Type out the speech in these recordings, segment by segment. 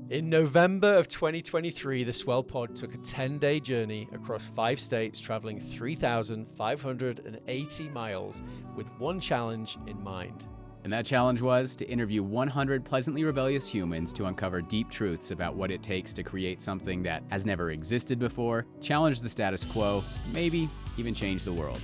In November of 2023, the Swell Pod took a 10-day journey across 5 states, traveling 3,580 miles with one challenge in mind. And that challenge was to interview 100 pleasantly rebellious humans to uncover deep truths about what it takes to create something that has never existed before, challenge the status quo, maybe even change the world.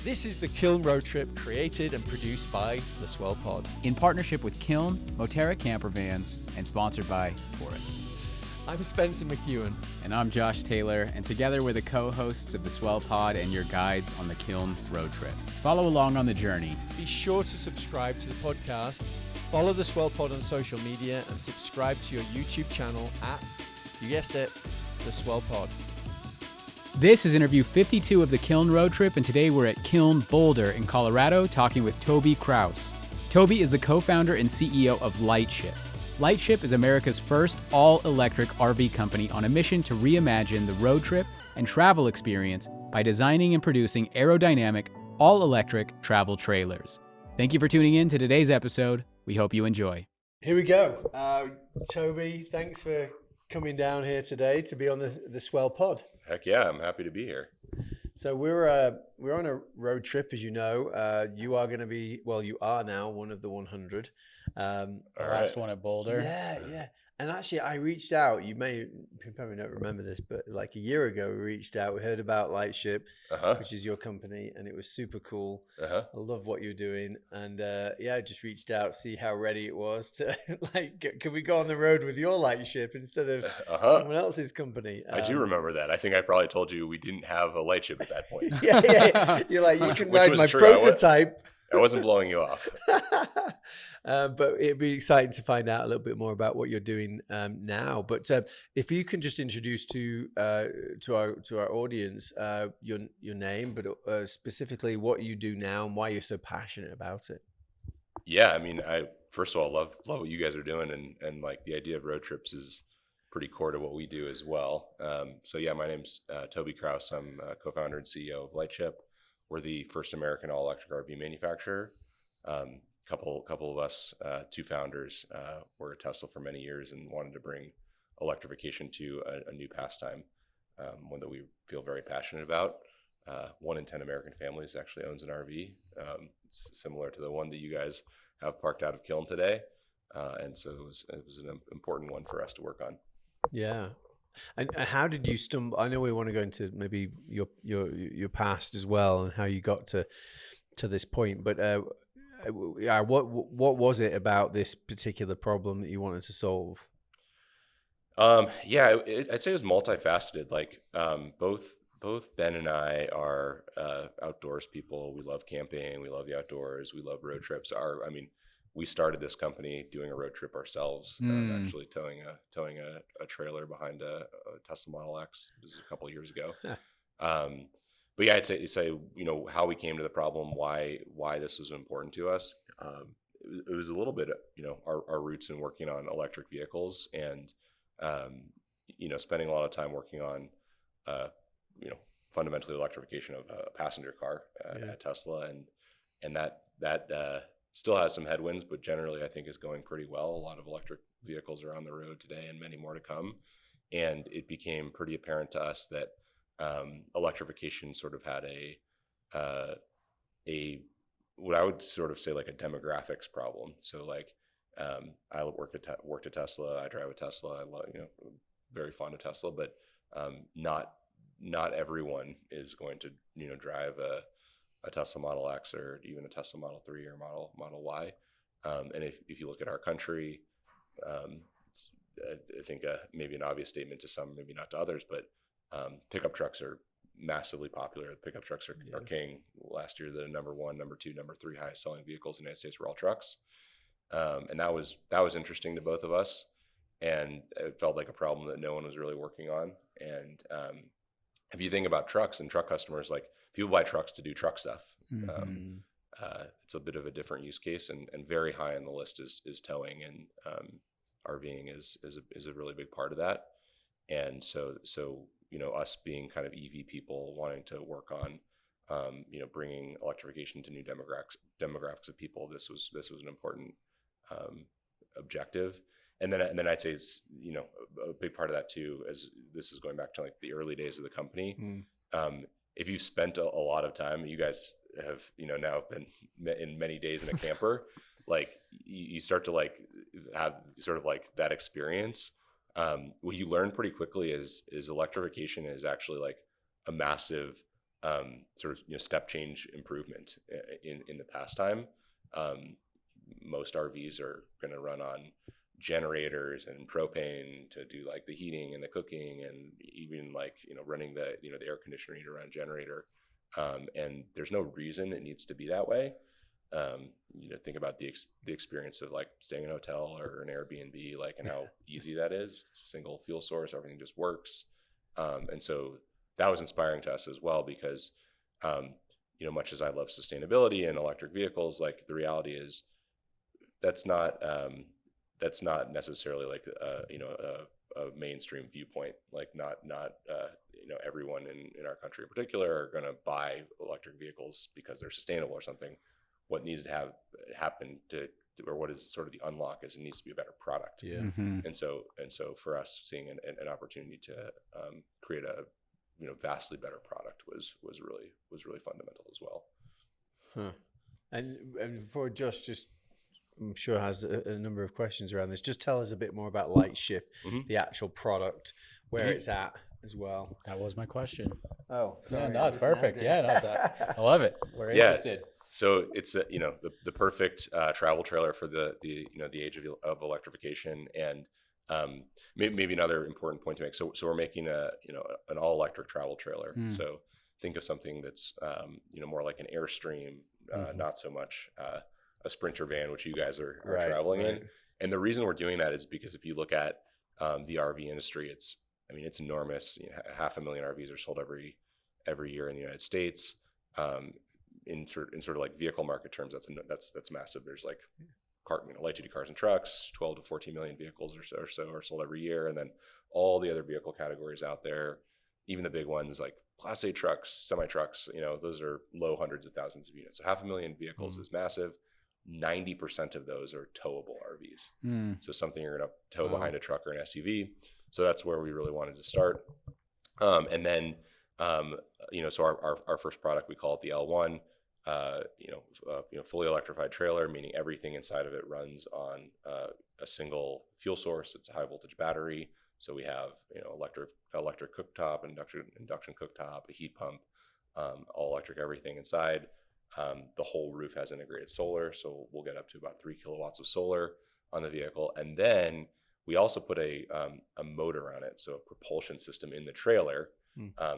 This is the Kiln Road Trip, created and produced by the Swell Pod. In partnership with Kiln, Moterra Camper Vans, and sponsored by Taurus. I'm Spencer McKeown. And I'm Josh Taylor, and together we're the co-hosts of the Swell Pod and your guides on the Kiln Road Trip. Follow along on the journey. Be sure to subscribe to the podcast, follow the Swell Pod on social media, and subscribe to your YouTube channel at, you guessed it, the Swell Pod. This is interview 52 of the Kiln Road Trip, and today we're at Kiln Boulder in Colorado talking with Toby Kraus. Toby is the co-founder and CEO of Lightship. Lightship is America's first all-electric RV company on a mission to reimagine the road trip and travel experience by designing and producing aerodynamic, all-electric travel trailers. Thank you for tuning in to today's episode. We hope you enjoy. Here we go. Toby, thanks for coming down here today to be on the Swell Pod. Heck yeah, I'm happy to be here. So we're on a road trip, as you know. You are going to be, well, you are now one of the 100. Last one at Boulder. Yeah. And actually, I reached out. You probably don't remember this, but like a year ago, we reached out. We heard about Lightship, which is your company, and it was super cool. I love what you're doing, and I just reached out, see how ready it was to can we go on the road with your Lightship instead of someone else's company? I do remember that. I think I probably told you we didn't have a Lightship at that point. Yeah. You're like, you can ride my prototype. I wasn't blowing you off. But it'd be exciting to find out a little bit more about what you're doing now. But if you can just introduce to our audience your name, but specifically what you do now and why you're so passionate about it. Yeah, I mean, I first of all love what you guys are doing, and like the idea of road trips is pretty core to what we do as well. So yeah, my name's Toby Kraus. I'm co-founder and CEO of Lightship. We're the first American all-electric RV manufacturer. Couple of us, 2 founders, were at Tesla for many years and wanted to bring electrification to a new pastime, one that we feel very passionate about. 1 in 10 American families actually owns an RV, similar to the one that you guys have parked out of Kiln today, and so it was an important one for us to work on. Yeah. And how did you stumble? I know we want to go into maybe your past as well and how you got to this point, but what was it about this particular problem that you wanted to solve? I'd say it was multifaceted. Like both Ben and I are outdoors people. We love camping. We love the outdoors. We love road trips. We started this company doing a road trip ourselves, actually towing a trailer behind a Tesla Model X. This was a couple of years ago. But yeah, I'd say how we came to the problem, why this was important to us. It was a little bit, our roots in working on electric vehicles and spending a lot of time working on fundamentally electrification of a passenger car at Tesla, and that still has some headwinds, but generally I think is going pretty well. A lot of electric vehicles are on the road today, and many more to come. And it became pretty apparent to us that electrification sort of had a what I would sort of say like a demographics problem. So like I worked at Tesla. I drive a Tesla. I love, very fond of Tesla, but not everyone is going to drive a Tesla Model X or even a Tesla Model 3 or Model Y. And if you look at our country, it's, I think maybe an obvious statement to some, maybe not to others, but pickup trucks are massively popular. Pickup trucks are king. Last year, the number 1, number 2, number 3 highest selling vehicles in the United States were all trucks. And that was interesting to both of us. And it felt like a problem that no one was really working on. And if you think about trucks and truck customers, like people buy trucks to do truck stuff. It's a bit of a different use case, and very high on the list is towing, and RVing is a really big part of that. And so us being kind of EV people wanting to work on bringing electrification to new demographics of people, this was an important objective. and then I'd say it's, you know, a big part of that too, as this is going back to like the early days of the company. If you've spent a lot of time, you guys have, you know, now been in many days in a camper, like you start to like have sort of like that experience. What you learn pretty quickly is electrification is actually like a massive sort of, you know, step change improvement in the pastime. Most RVs are going to run on generators and propane to do like the heating and the cooking, and even like, you know, running the, you know, the air conditioner heater around generator. And there's no reason it needs to be that way. You know, think about the experience of like staying in a hotel or an Airbnb, like, and how easy that is. Single fuel source, everything just works. And so that was inspiring to us as well, because, you know, much as I love sustainability and electric vehicles, like the reality is that's not necessarily like, you know, a mainstream viewpoint. Like not you know, everyone in our country in particular are going to buy electric vehicles because they're sustainable or something. What needs to happen or what is sort of the unlock is it needs to be a better product. Yeah. And so for us, seeing an opportunity to create a, you know, vastly better product was really fundamental as well. Huh. And before Josh just, I'm sure has a number of questions around this, just tell us a bit more about Lightship, the actual product, where it's at as well. That was my question. Oh, sorry. Yeah, no, it's perfect. Yeah, no, I love it. We're interested. So it's you know, the perfect travel trailer for the you know, the age of electrification. And maybe another important point to make. So we're making an all electric travel trailer. So think of something that's you know, more like an Airstream, not so much a Sprinter van, which you guys are traveling in. And the reason we're doing that is because if you look at the RV industry, it's enormous. You know, 500,000 RVs are sold every year in the United States. In sort of like vehicle market terms, that's massive. There's like light duty cars and trucks, 12 to 14 million vehicles or so are sold every year, and then all the other vehicle categories out there, even the big ones like Class A trucks, semi trucks, you know, those are low hundreds of thousands of units. So 500,000 vehicles is massive. 90% of those are towable RVs. So something you're going to tow behind a truck or an SUV. So that's where we really wanted to start. And then, you know, so our first product, we call it the L1, you know, fully electrified trailer, meaning everything inside of it runs on a single fuel source. It's a high voltage battery. So we have, you know, electric cooktop, induction cooktop, a heat pump, all electric everything inside. The whole roof has integrated solar, so we'll get up to about 3 kilowatts of solar on the vehicle. And then we also put a motor on it, so a propulsion system in the trailer.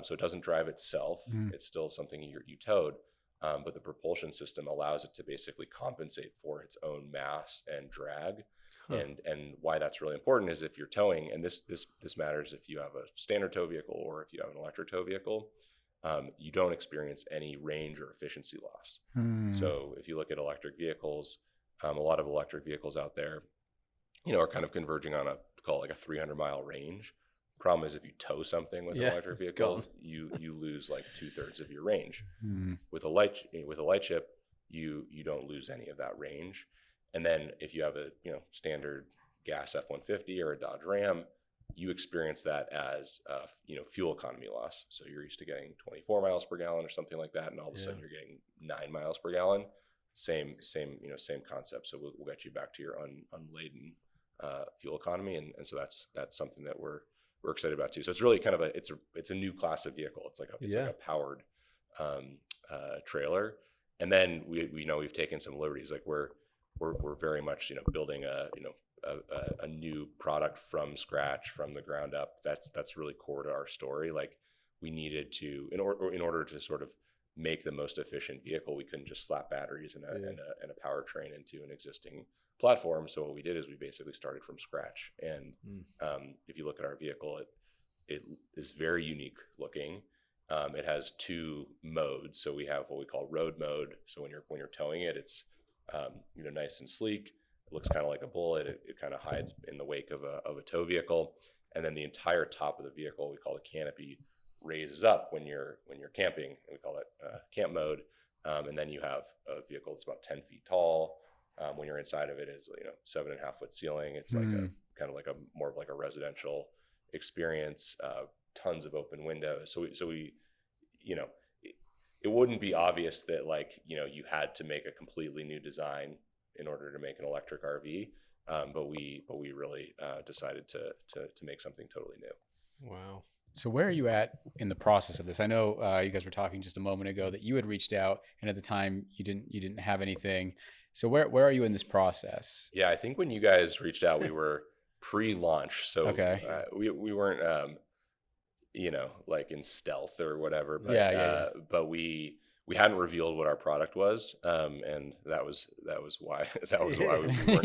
So it doesn't drive itself. It's still something you towed, but the propulsion system allows it to basically compensate for its own mass and drag. And why that's really important is if you're towing, and this matters if you have a standard tow vehicle or if you have an electric tow vehicle, you don't experience any range or efficiency loss. So if you look at electric vehicles, a lot of electric vehicles out there, you know, are kind of converging on call it like a 300-mile range. Problem is, if you tow something with an electric vehicle, you lose like 2/3 of your range. With a Lightship, you don't lose any of that range. And then if you have a, you know, standard gas F-150 or a Dodge Ram, you experience that as you know, fuel economy loss. So you're used to getting 24 miles per gallon or something like that, and all of a sudden you're getting 9 miles per gallon. Same concept. So we'll get you back to your unladen fuel economy, and so that's something that we're excited about too. So it's really kind of it's a new class of vehicle. It's like a powered trailer. And then we know we've taken some liberties. Like we're very much, you know, building a new product from scratch, from the ground up. That's really core to our story. Like we needed to, in order to sort of make the most efficient vehicle, we couldn't just slap batteries and a powertrain into an existing platform. So what we did is we basically started from scratch. And if you look at our vehicle, it is very unique looking. It has 2 modes. So we have what we call road mode. So when you're towing it, it's you know, nice and sleek. It looks kind of like a bullet. It kind of hides in the wake of a tow vehicle. And then the entire top of the vehicle, we call the canopy, raises up when you're camping, and we call it camp mode. And then you have a vehicle that's about 10 feet tall. When you're inside of it, is, you know, 7.5 foot ceiling. It's like a kind of like more of like a residential experience, tons of open windows. So we, you know, it wouldn't be obvious that like, you know, you had to make a completely new design in order to make an electric RV. But we really decided to make something totally new. Wow. So where are you at in the process of this? I know you guys were talking just a moment ago that you had reached out, and at the time you didn't have anything. So where are you in this process? Yeah, I think when you guys reached out, we were pre-launch, so okay. We weren't you know, like in stealth or whatever. But but we hadn't revealed what our product was, and that was why we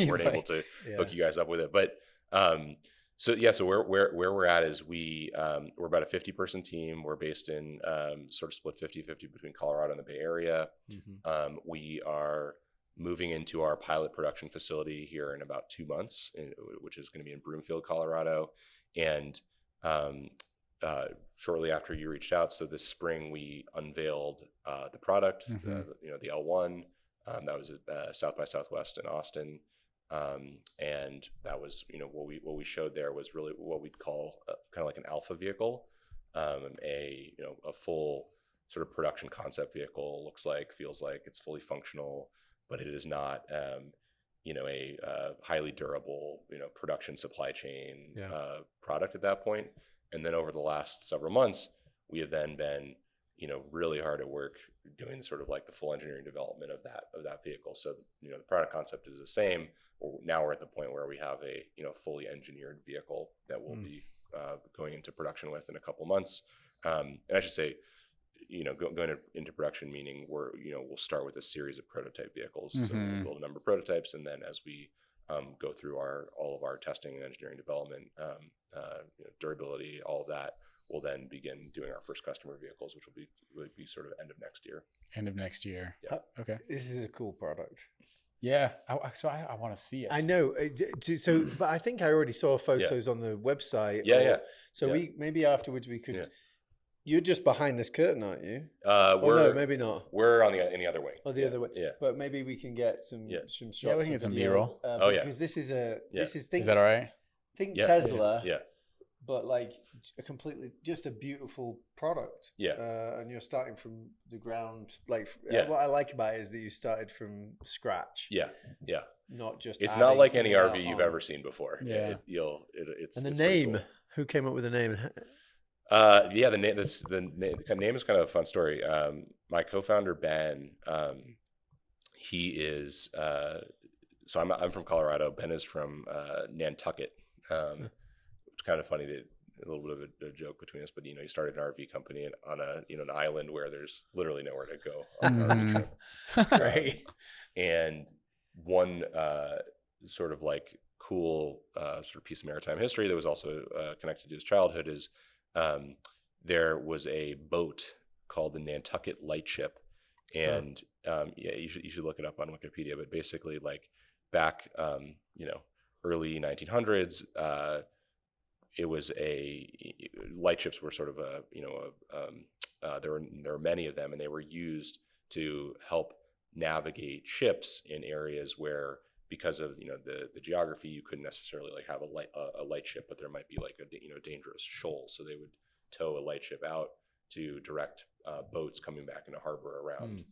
weren't able to hook you guys up with it. But so where we're at is we're about a 50-person team. We're based in sort of split 50-50 between Colorado and the Bay Area. Mm-hmm. We are moving into our pilot production facility here in about 2 months, which is going to be in Broomfield, Colorado. And shortly after you reached out, so this spring we unveiled the product, mm-hmm. The L1 that was at South by Southwest in Austin, and that was what we showed there was really what we'd call kind of like an alpha vehicle, a full sort of production concept vehicle. Looks like, feels like, it's fully functional, but it is not a highly durable production supply chain product at that point. And then over the last several months, we have then been, really hard at work doing sort of like the full engineering development of that vehicle. So, the product concept is the same. Now we're at the point where we have a, fully engineered vehicle that we'll be going into production with in a couple months. And I should say, going into production, meaning we'll start with a series of prototype vehicles. Mm-hmm. So we'll build a number of prototypes, and then as we go through all of our testing and engineering development, durability, all of that, we'll then begin doing our first customer vehicles, which will be sort of end of next year. End of next year. Yeah. Okay. This is a cool product. Yeah. So I want to see it. I know. So, but I think I already saw photos on the website. Yeah. So maybe afterwards we could. Yeah. You're just behind this curtain, aren't you? No, maybe not. We're on in the other way. Oh, the other way. Yeah. But maybe we can get some shots. Yeah, we can get some B-roll. Because this is is that all right? Think Tesla. Yeah. But like just a beautiful product. Yeah. And you're starting from the ground. Like what I like about it is that you started from scratch. Yeah. Yeah. Not just. It's not like any RV you've ever seen before. Yeah. It's and the name. Cool. Who came up with the name? The name is kind of a fun story. My co-founder Ben, he is so I'm from Colorado. Ben is from Nantucket. It's kind of funny that a little bit of a joke between us, but he started an RV company on an island where there's literally nowhere to go on an RV trip. Right. And one sort of like cool sort of piece of maritime history that was also connected to his childhood is there was a boat called the Nantucket Lightship, and you should look it up on Wikipedia. But basically, like back early 1900s, it was lightships were sort of there were many of them, and they were used to help navigate ships in areas where, because of the geography, you couldn't necessarily like have a lightship, but there might be like a dangerous shoal, so they would tow a lightship out to direct boats coming back into harbor around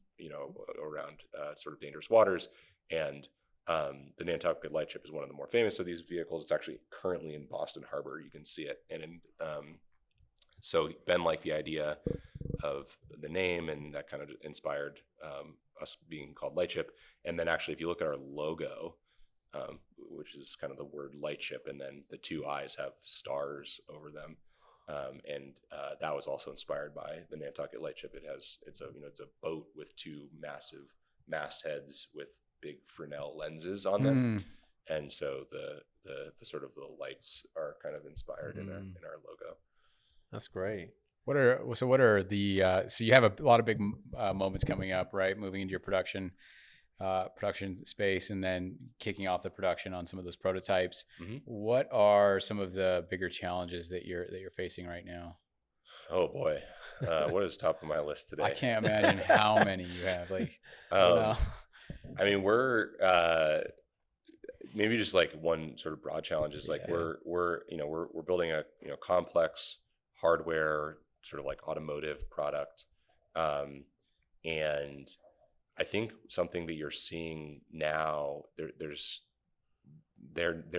sort of dangerous waters. And the Nantucket Lightship is one of the more famous of these vehicles. It's actually currently in Boston Harbor. You can see it, and so Ben liked the idea of the name, and that kind of inspired us being called Lightship. And then actually, if you look at our logo, which is kind of the word Lightship, and then the two eyes have stars over them, and that was also inspired by the Nantucket Lightship. It's a boat with two massive mastheads with big Fresnel lenses on them, and so the sort of the lights are kind of inspired in our logo. That's great. What are the so you have a lot of big moments coming up, right? Moving into your production space, and then kicking off the production on some of those prototypes. Mm-hmm. What are some of the bigger challenges that you're facing right now? Oh boy, what is top of my list today? I can't imagine how many you have. Like, I mean, we're maybe just like one sort of broad challenge is like we're building a complex hardware sort of like automotive product, and I think something that you're seeing now, there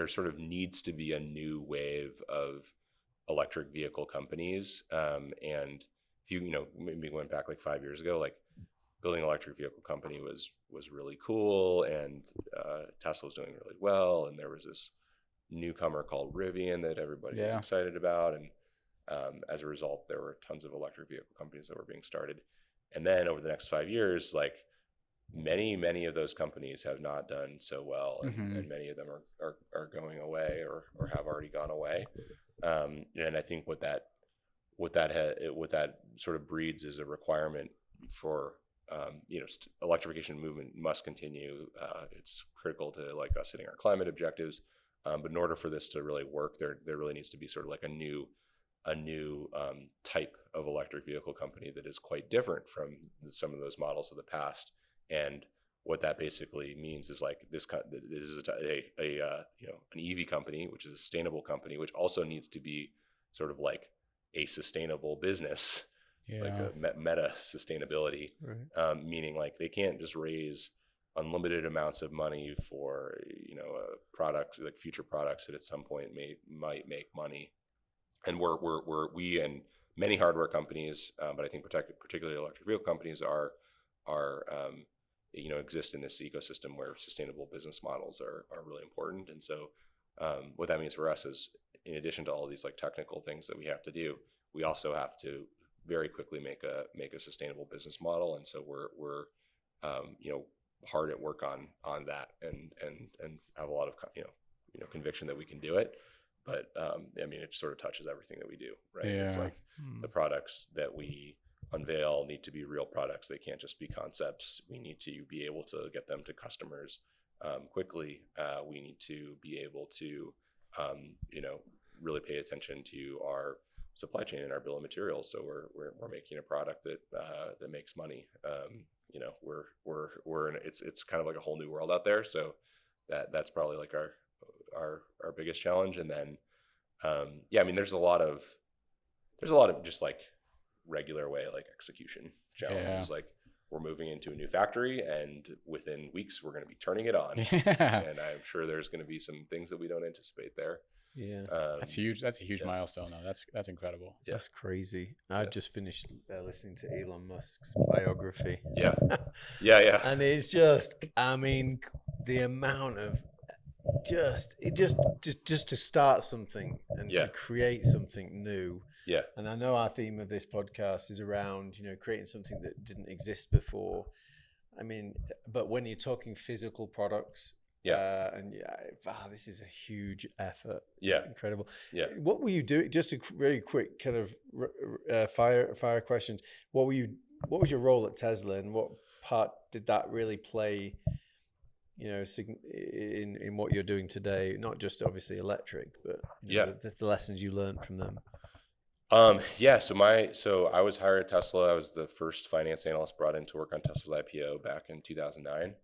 sort of needs to be a new wave of electric vehicle companies, and if you maybe went back like 5 years ago, like building an electric vehicle company was really cool, and Tesla was doing really well, and there was this newcomer called Rivian that everybody was excited about, and as a result, there were tons of electric vehicle companies that were being started. And then over the next 5 years, like many of those companies have not done so well, and many of them are going away or have already gone away. And I think what that sort of breeds is a requirement for electrification movement must continue. It's critical to like us hitting our climate objectives, but in order for this to really work, there really needs to be sort of like a new type of electric vehicle company that is quite different from some of those models of the past. And what that basically means is like this is an EV company, which is a sustainable company, which also needs to be sort of like a sustainable business, like a meta sustainability, right. Meaning like they can't just raise unlimited amounts of money for a product, like future products that at some point might make money. And we and many hardware companies, but I think particularly electric vehicle companies are exist in this ecosystem where sustainable business models are really important. And so what that means for us is, in addition to all these like technical things that we have to do, we also have to very quickly make a sustainable business model. And so we're hard at work on that, and have a lot of conviction that we can do it. But I mean, it sort of touches everything that we do, right? Yeah. It's like the products that we unveil need to be real products. They can't just be concepts. We need to be able to get them to customers quickly. We need to be able to really pay attention to our supply chain and our bill of materials. So we're making a product that makes money. It's kind of like a whole new world out there. So that's probably like our biggest challenge. And then I mean, there's a lot of just like regular way like execution challenges. Like we're moving into a new factory, and within weeks we're going to be turning it on. And I'm sure there's going to be some things that we don't anticipate there. That's huge. That's a huge milestone though. That's incredible. That's crazy. I just finished listening to Elon Musk's biography. And it's just, I mean, the amount of just to start something and to create something new. And I know our theme of this podcast is around creating something that didn't exist before. I mean, but when you're talking physical products, this is a huge effort. Incredible. What were you doing? Just a very quick kind of fire questions. What was your role at Tesla, and what part did that really play in what you're doing today? Not just obviously electric, but the lessons you learned from them. So I was hired at Tesla. I was the first finance analyst brought in to work on Tesla's IPO back in 2009.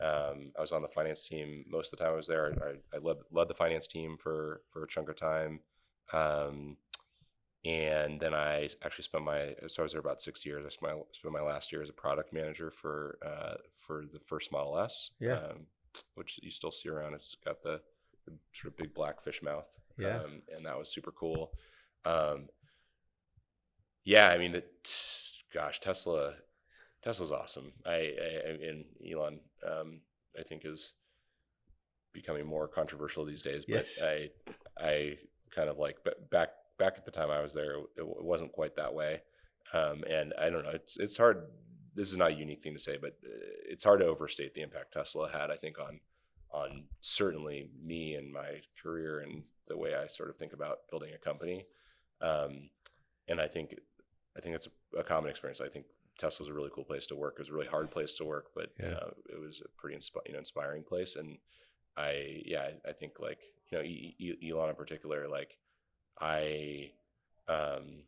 I was on the finance team most of the time I was there. I led the finance team for a chunk of time. And then I actually I was there about 6 years. I spent my last year as a product manager for the first Model S, which you still see around. It's got the sort of big black fish mouth. And that was super cool. I mean, Tesla's awesome. And Elon, I think is becoming more controversial these days, but I kind of like, back at the time I was there, it wasn't quite that way. And I don't know, it's hard. This is not a unique thing to say, but it's hard to overstate the impact Tesla had, I think, on certainly me and my career and the way I sort of think about building a company. And I think it's a common experience. I think Tesla's a really cool place to work. It was a really hard place to work, but it was a pretty inspiring place. And I think like Elon in particular, like I don't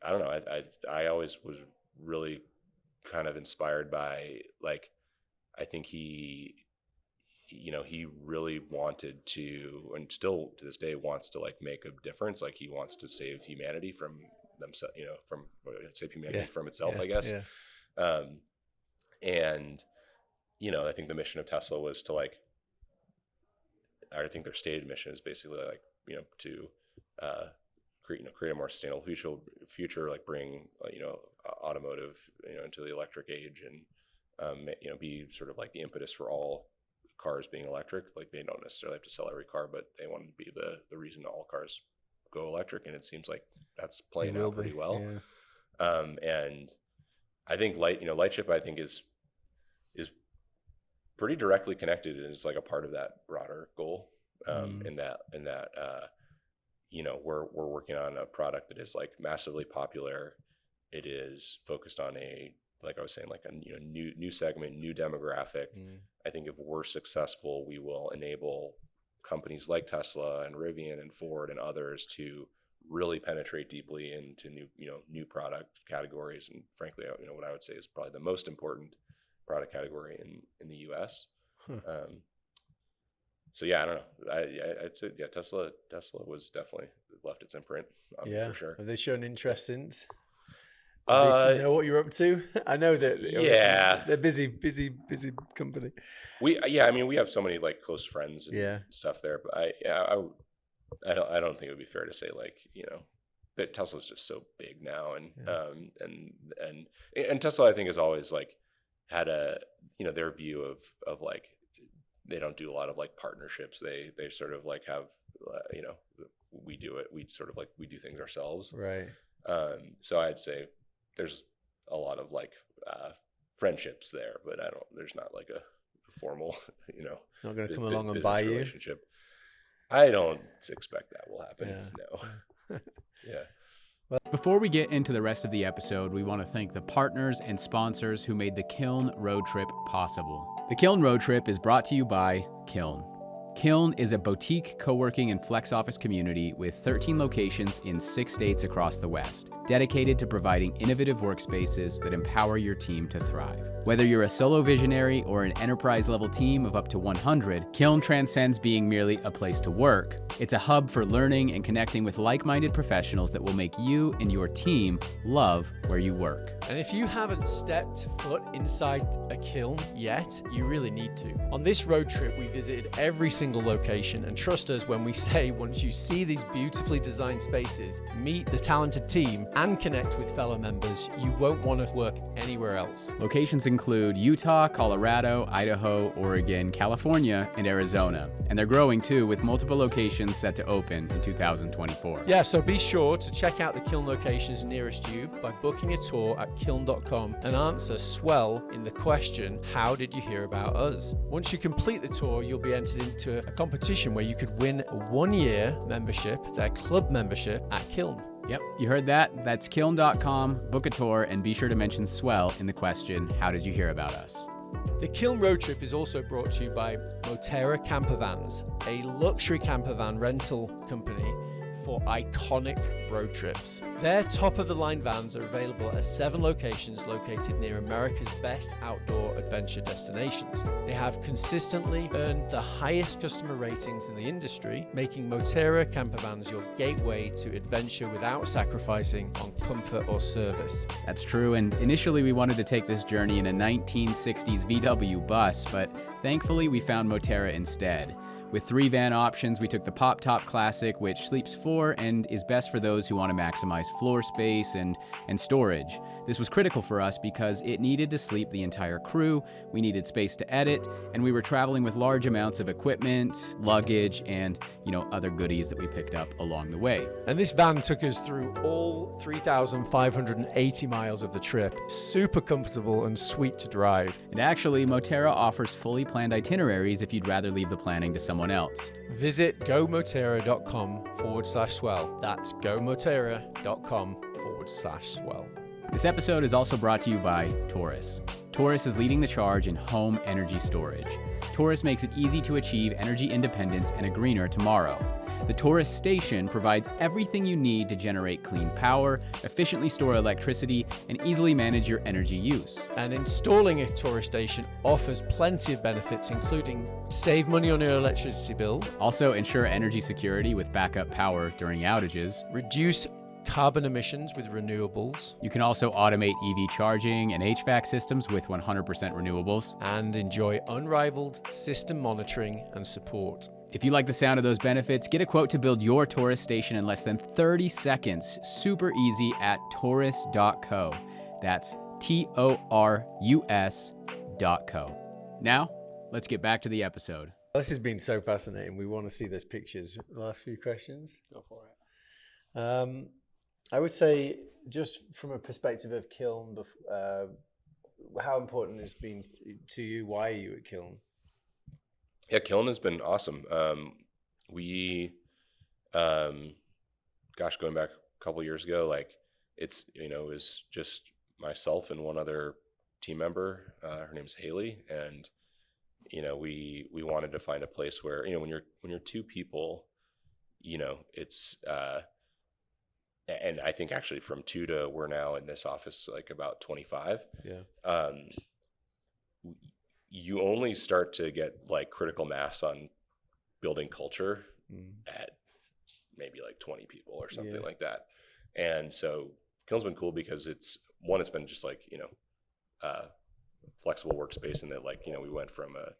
know. I always was really kind of inspired by, like, I think he he really wanted to, and still to this day wants to like make a difference. Like he wants to save humanity from themselves, save humanity from itself, I guess. Yeah. And, I think the mission of Tesla was to like, I think their stated mission is basically like, to create a more sustainable future, like bring, automotive, into the electric age, and, be sort of like the impetus for all cars being electric. Like they don't necessarily have to sell every car, but they want to be the reason all cars go electric. And it seems like that's playing out pretty well. Yeah. And I think Lightship, I think is pretty directly connected, and is like a part of that broader goal. In that we're working on a product that is like massively popular. It is focused on like I was saying, like a new segment, new demographic. I think if we're successful, we will enable companies like Tesla and Rivian and Ford and others to really penetrate deeply into new product categories. And frankly, what I would say is probably the most important product category in the US. So yeah, I don't know. I'd say Tesla was definitely left its imprint on me for sure. Have they shown interest since? Do you know what you're up to? I know that they're busy company. We have so many like close friends and stuff there, but I don't think it would be fair to say like, that Tesla's just so big now, and Tesla I think has always like had their view of like, they don't do a lot of like partnerships. They sort of like have, we do it. We sort of like, we do things ourselves. Right. So I'd say there's a lot of like friendships there, but there's not like a formal, not going to come along and buy you. Relationship. I don't expect that will happen. No. Yeah. Before we get into the rest of the episode, we want to thank the partners and sponsors who made the Kiln Road Trip possible. The Kiln Road Trip is brought to you by Kiln. Kiln is a boutique co-working and flex office community with 13 locations in 6 states across the West, dedicated to providing innovative workspaces that empower your team to thrive. Whether you're a solo visionary or an enterprise-level team of up to 100, Kiln transcends being merely a place to work. It's a hub for learning and connecting with like-minded professionals that will make you and your team love where you work. And if you haven't stepped foot inside a kiln yet, you really need to. On this road trip, we visited every single location, and trust us when we say once you see these beautifully designed spaces, meet the talented team, and connect with fellow members, you won't want to work anywhere else. Locations include Utah, Colorado, Idaho, Oregon, California, and Arizona. And they're growing too, with multiple locations set to open in 2024. Yeah, so be sure to check out the kiln locations nearest you by booking a tour at kiln.com and answer Swell in the question, how did you hear about us? Once you complete the tour, you'll be entered into a competition where you could win a 1-year membership, their club membership at Kiln. Yep, you heard that. That's kiln.com, book a tour, and be sure to mention Swell in the question, how did you hear about us? The Kiln Road Trip is also brought to you by Moterra Campervans, a luxury campervan rental company for iconic road trips. Their top-of-the-line vans are available at 7 locations located near America's best outdoor adventure destinations. They have consistently earned the highest customer ratings in the industry, making Moterra Campervans your gateway to adventure without sacrificing on comfort or service. That's true, and initially we wanted to take this journey in a 1960s VW bus, but thankfully we found Moterra instead. With 3 van options, we took the Pop Top Classic, which sleeps 4 and is best for those who want to maximize floor space and storage. This was critical for us because it needed to sleep the entire crew, we needed space to edit, and we were traveling with large amounts of equipment, luggage, and other goodies that we picked up along the way. And this van took us through all 3,580 miles of the trip. Super comfortable and sweet to drive. And actually, Moterra offers fully planned itineraries if you'd rather leave the planning to someone else. Visit gomoterra.com/swell. That's gomoterra.com/swell. This episode is also brought to you by Taurus. Taurus is leading the charge in home energy storage. Taurus makes it easy to achieve energy independence and a greener tomorrow. The Taurus station provides everything you need to generate clean power, efficiently store electricity, and easily manage your energy use. And installing a Taurus station offers plenty of benefits, including save money on your electricity bill, Also, ensure energy security with backup power during outages. reduce carbon emissions with renewables, You can also automate EV charging and HVAC systems with 100% renewables. and enjoy unrivaled system monitoring and support. If you like the sound of those benefits, get a quote to build your Taurus station in less than 30 seconds. Super easy at taurus.co. That's TORUS.co. Now, let's get back to the episode. This has been so fascinating. We want to see those pictures. Last few questions. Go for it. I would say, just from a perspective of Kiln, how important has been to you? Why are you at Kiln? Yeah, Kiln has been awesome. Going back a couple of years ago, like it was just myself and one other team member. Her name's Haley, and we wanted to find a place where when you're two people, it's and I think actually from 2 to we're now in this office like about 25. Yeah. You only start to get like critical mass on building culture at maybe like 20 people or something like that. And so Kiln's been cool because it's been just like, flexible workspace, and that like, we went from I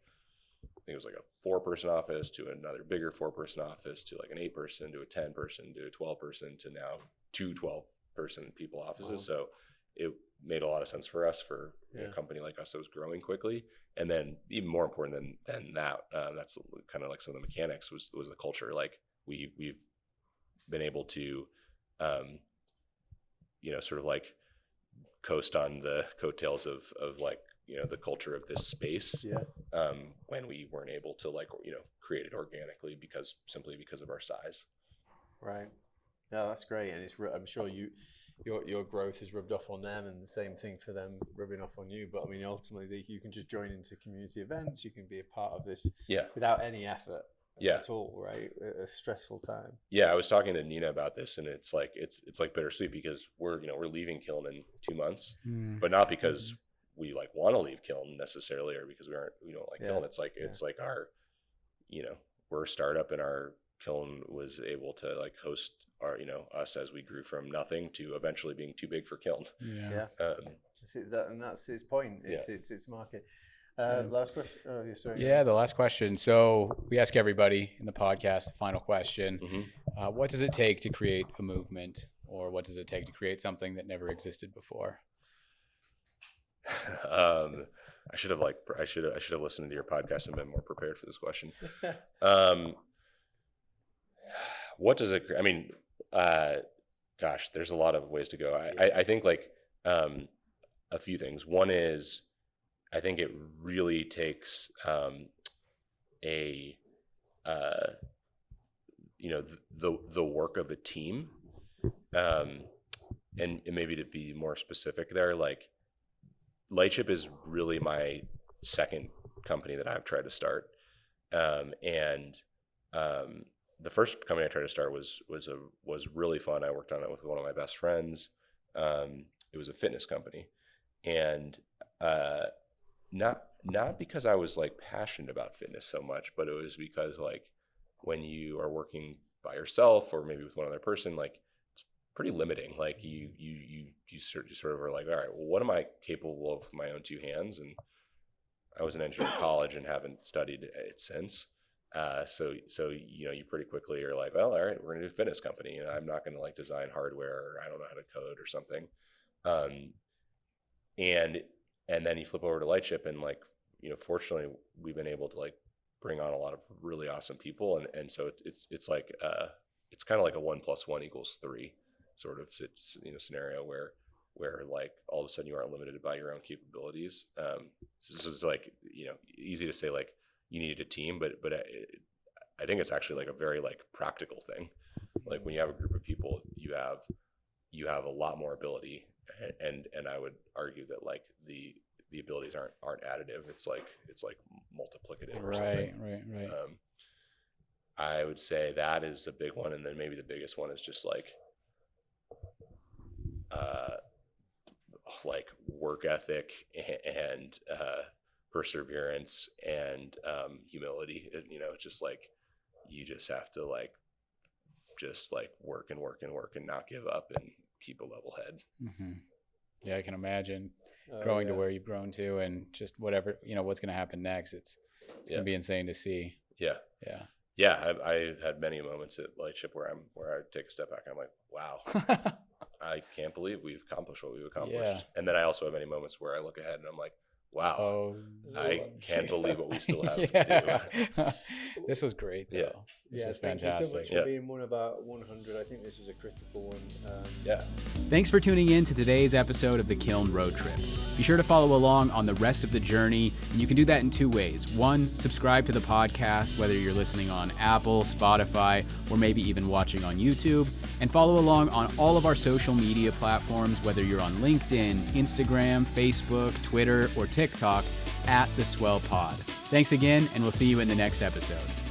think it was like a 4-person office to another bigger 4-person office to like an 8-person to a 10-person to a 12-person to now 2 12-person people offices. Wow. So it made a lot of sense for us for a company like us that was growing quickly. And then even more important than that, that's kind of like some of the mechanics was the culture. Like we've been able to, sort of like coast on the coattails of like, the culture of this space, when we weren't able to like, create it organically simply because of our size. Right. No, that's great. And I'm sure your growth has rubbed off on them, and the same thing for them rubbing off on you. But I mean, ultimately you can just join into community events. You can be a part of this without any effort at all, right? A stressful time. Yeah. I was talking to Nina about this, and it's like bittersweet because we're leaving Kiln in 2 months, but not because we like want to leave Kiln necessarily, or because we don't like Kiln. It's like it's like our, we're a startup, and our Kiln was able to like host our us as we grew from nothing to eventually being too big for Kiln. That's its point. It's market. Last question. Oh, sorry. Yeah, the last question. So we ask everybody in the podcast the final question. What does it take to create a movement, or what does it take to create something that never existed before? I should have listened to your podcast and been more prepared for this question. What does it? I mean, gosh, there's a lot of ways to go. I think like a few things. One is, I think it really takes the work of a team, and maybe to be more specific there, like Lightship is really my second company that I've tried to start, the first company I tried to start was really fun. I worked on it with one of my best friends. It was a fitness company, and not because I was like passionate about fitness so much, but it was because like when you are working by yourself or maybe with one other person, like it's pretty limiting. Like you sort of are like, all right, well, what am I capable of with my own 2 hands? And I was an engineer in college and haven't studied it since. So you pretty quickly are like, well, all right, we're gonna do a fitness company, and I'm not gonna like design hardware, or I don't know how to code or something. And then you flip over to Lightship, and like, fortunately we've been able to like bring on a lot of really awesome people, and so it's like it's kind of like a 1 + 1 = 3 sort of scenario where like all of a sudden you aren't limited by your own capabilities. So it's like easy to say like you needed a team, but I think it's actually like a very like practical thing. Like when you have a group of people, you have a lot more ability, and I would argue that like the abilities aren't additive. It's like multiplicative or something. Right. I would say that is a big one. And then maybe the biggest one is just like work ethic and perseverance and humility. Just like you just have to work and work and work and not give up and keep a level head. Mm-hmm. Yeah, I can imagine growing to where you've grown to, and just whatever, what's going to happen next. It's going to be insane to see. Yeah. Yeah. Yeah. I had many moments at Lightship where I take a step back and I'm like, wow, I can't believe we've accomplished what we've accomplished. Yeah. And then I also have many moments where I look ahead and I'm like, wow, I can't believe what we still have to do. This was great, though. Yeah. This was thank fantastic. you so much for being one about 100. I think this was a critical one. Thanks for tuning in to today's episode of the Kiln Road Trip. Be sure to follow along on the rest of the journey, and you can do that in 2 ways. 1, subscribe to the podcast, whether you're listening on Apple, Spotify, or maybe even watching on YouTube, and follow along on all of our social media platforms, whether you're on LinkedIn, Instagram, Facebook, Twitter, or TikTok, at the Swell Pod. Thanks again, and we'll see you in the next episode.